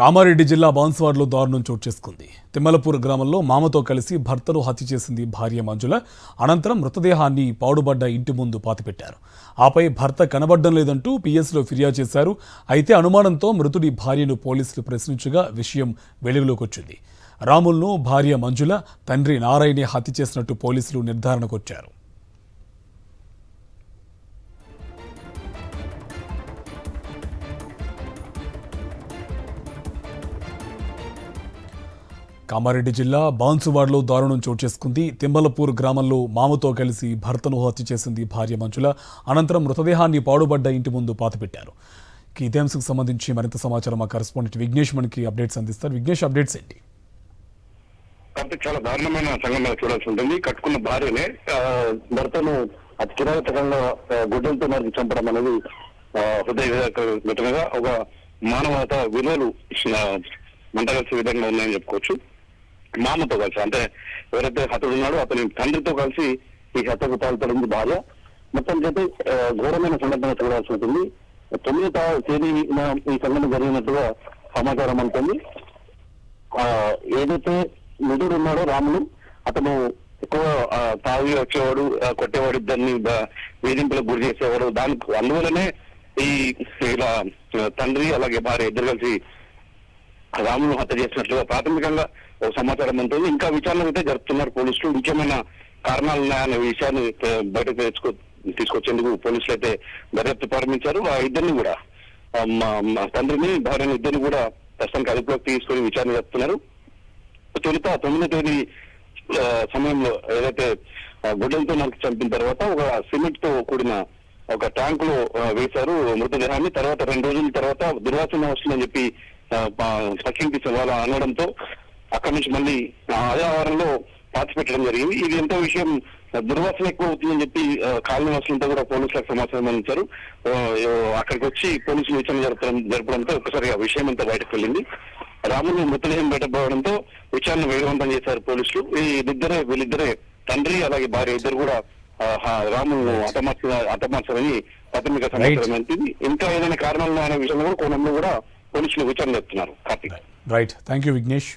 కామారెడ్డి జిల్లా బాన్స్వాడలో దారుణం చోటు చేసుకుంది. తిమ్మలపూర్ గ్రామంలో మామతో కలిసి భర్తను హత్య చేసింది భార్య మంజుల. అనంతరం మృతదేహాన్ని పాడుబడ్డ ఇంటి ముందు పాతిపెట్టారు. ఆపై భర్త కనబడ్డం లేదంటూ పిఎస్లో ఫిర్యాదు చేశారు. అయితే అనుమానంతో మృతుడి భార్యను పోలీసులు ప్రశ్నించగా విషయం వెలుగులోకి వచ్చింది. రాముల్ను భార్య మంజుల, తండ్రి నారాయణే హత్య చేసినట్టు పోలీసులు నిర్ధారణకొచ్చారు. కామారెడ్డి జిల్లా బాన్సువాడలో దారుణం చోటు చేసుకుంది. తిమ్మలపూర్ గ్రామంలో మామతో కలిసి భర్తను హత్య చేసింది భార్య మంజుల. అనంతరం మృతదేహాన్ని పాడుబడ్డ ఇంటి ముందు పాతిపెట్టారు. ఇదే అంశకు సంబంధించి మరింత సమాచారం మా కరెస్పాండెంట్ విఘ్నేష్ మనకి అప్డేట్స్ అందిస్తారు. విఘ్నేష్, అప్డేట్స్ ఏంటి? కాబట్టి చాలా దారుణమైన సంఘటన చూడాల్సి ఉంటుంది. కట్టుకున్న భార్యనే భర్తను అతి కిరాతకంగా గుడ్డలతో నరికి చంపడం అనేది హృదయ ఘటనగా ఒక మానవత విలువలు మంటగలిసే విధంగా ఉన్నాయని చెప్పుకోవచ్చు. మామతో కలిసి, అంటే ఎవరైతే హతుడు ఉన్నాడో అతని తండ్రితో కలిసి ఈ హత్యకు పాల్పడింది భార్య. మొత్తం చేతి ఘోరమైన సంఘటన చూడాల్సి ఉంటుంది. 9వ తేదీ ఈ సంఘటన జరిగినట్టుగా సమాచారం ఉంటుంది. ఏదైతే నిధుడు ఉన్నాడో రాములు, అతను ఎక్కువ తాగి వచ్చేవాడు, కొట్టేవాడు, ఇద్దరిని వేధింపులకు గురి చేసేవాడు. అందువల్లనే ఇలా తండ్రి అలాగే భార్య ఇద్దరు కలిసి రామును హత్య చేసినట్లుగా ప్రాథమికంగా ఒక సమాచారం ఉంటుంది. ఇంకా విచారణ అయితే జరుపుతున్నారు పోలీసులు. ముఖ్యమైన కారణాలు ఉన్నాయనే విషయాన్ని బయటకు తీసుకొచ్చేందుకు పోలీసులు అయితే దర్యాప్తు ప్రారంభించారు. ఆ ఇద్దరిని కూడా, తండ్రిని భార్యని ఇద్దరిని కూడా ప్రస్తుతానికి అదుపులోకి తీసుకొని విచారణ జరుపుతున్నారు. తొలుత 9వ తేదీ సమయంలో ఏదైతే గుడ్డలతో నరికి చంపిన తర్వాత ఒక సిమెంట్ తో కూడిన ఒక ట్యాంక్ లో వేశారు మృతదేహాన్ని. తర్వాత 2 రోజుల తర్వాత దుర్వాసన వస్తుందని చెప్పి పక్కింటి వాళ్ళ అనడంతో అక్కడి నుంచి మళ్ళీ అదే వారంలో పాతి పెట్టడం జరిగింది. ఇది ఎంతో విషయం దుర్వాసన ఎక్కువ అవుతుందని చెప్పి కాలనీ వాసులంతా కూడా పోలీసులకు సమాచారం అందించారు. అక్కడికి వచ్చి పోలీసులు విచారణ జరపడంతో ఒకసారి ఆ విషయం అంతా బయటకు వెళ్ళింది. రాములు మృతదేహం బయటపడడంతో విచారణ వేగవంతం చేశారు పోలీసులు. వీళ్ళిద్దరే తండ్రి అలాగే భార్య ఇద్దరు కూడా రాములను హతమార్చారని ప్రాథమిక సమాచారం అందింది. ఇంకా ఏదైనా కారణాలు అనే విషయంలో కూడా కోణంలో కూడా పోలీసులు విచారణ జరుపుతున్నారు. Karthik, right, thank you Vignesh.